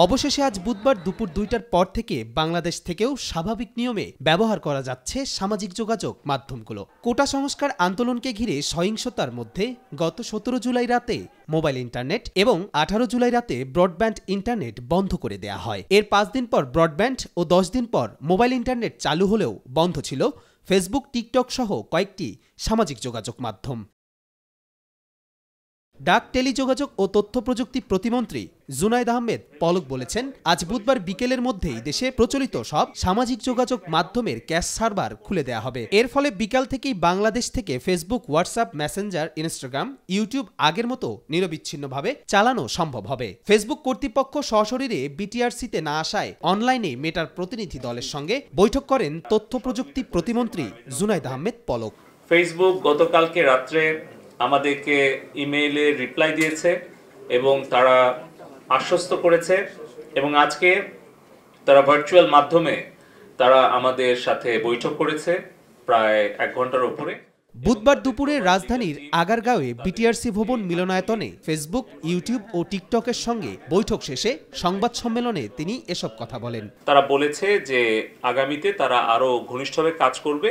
অবশেষে আজ বুধবার দুপুর ২টার পর থেকে বাংলাদেশ থেকেও স্বাভাবিক নিয়মে ব্যবহার করা যাচ্ছে সামাজিক যোগাযোগ মাধ্যমগুলো। কোটা সংস্কার আন্দোলনকে ঘিরে সহিংসতার মধ্যে গত ১৭ জুলাই রাতে মোবাইল ইন্টারনেট এবং ১৮ জুলাই রাতে ব্রডব্যান্ড ইন্টারনেট বন্ধ করে দেয়া হয়। এর ৫ দিন পর ব্রডব্যান্ড ও ১০ দিন পর মোবাইল ইন্টারনেট চালু হলেও বন্ধ ছিল ফেসবুক, টিকটক সহ কয়েকটি সামাজিক যোগাযোগ মাধ্যম। ডাক, টেলিযোগাযোগ ও তথ্য প্রযুক্তি প্রতিমন্ত্রী জুনাইদ আহমেদ পলক বলেছেন, আজ বুধবার বিকেলের মধ্যেই দেশে প্রচলিত সব সামাজিক যোগাযোগ মাধ্যমের ক্যাশ সার্ভার খুলে দেওয়া হবে। এর ফলে বিকাল থেকেই বাংলাদেশ থেকে Facebook, WhatsApp, Messenger, Instagram, YouTube আগের মতো নিরবিচ্ছিন্নভাবে চালানো সম্ভব হবে। ফেসবুক কর্তৃপক্ষ সশরীরে বিটিআরসিতে না আসায় অনলাইনে মেটার প্রতিনিধি দলের সঙ্গে বৈঠক করেন তথ্য প্রযুক্তি প্রতিমন্ত্রী জুনাইদ আহমেদ পলক। ফেসবুক গতকালকে রাত্রে আমাদেরকে ইমেইলে রিপ্লাই দিয়েছে এবং তারা আশ্বস্ত করেছে এবং আজকে তারা ভার্চুয়াল মাধ্যমে তারা আমাদের সাথে বৈঠক করেছে প্রায় ১ ঘন্টার উপরে। বুধবার দুপুরে রাজধানীর আগারগাঁওয়ে বিটিআরসি ভবন মিলনায়তনে ফেসবুক, ইউটিউব ও টিকটকের সঙ্গে বৈঠক শেষে সংবাদ সম্মেলনে তিনি এসব কথা বলেন। তারা বলেছে যে আগামীতে তারা আরো ঘনিষ্ঠভাবে কাজ করবে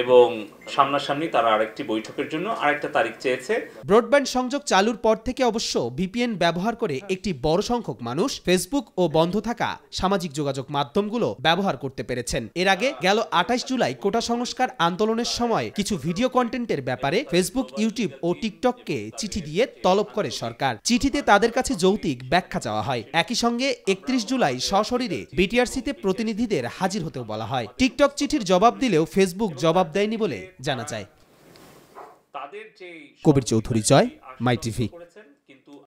এবং সামনাসামনি তারা আরেকটি বৈঠকের জন্য আরেকটা তারিখ চেয়েছে। ব্রডব্যান্ড সংযোগ চালুর পর থেকে অবশ্য ভিপিএন ব্যবহার করে একটি বড় সংখ্যক মানুষ ফেসবুক ও বন্ধ থাকা সামাজিক যোগাযোগ মাধ্যমগুলো ব্যবহার করতে পেরেছেন। এর আগে গেল ২৮ জুলাই কোটা সংস্কার আন্দোলনের সময় কিছু ভিডিও কন্টেন্টের ব্যাপারে ফেসবুক, ইউটিউব ও টিকটককে চিঠি দিয়ে তলব করে সরকার। চিঠিতে তাদের কাছে যৌক্তিক ব্যাখ্যা চাওয়া হয়। একই সঙ্গে ৩১ জুলাই সশরীরে বিটিআরসিতে প্রতিনিধিদের হাজির হতেও বলা হয়। টিকটক চিঠির জবাব দিলেও ফেসবুক জবাব দেয়নি বলে জানা যায়। কবির চৌধুরী, জয়, মাই টিভি।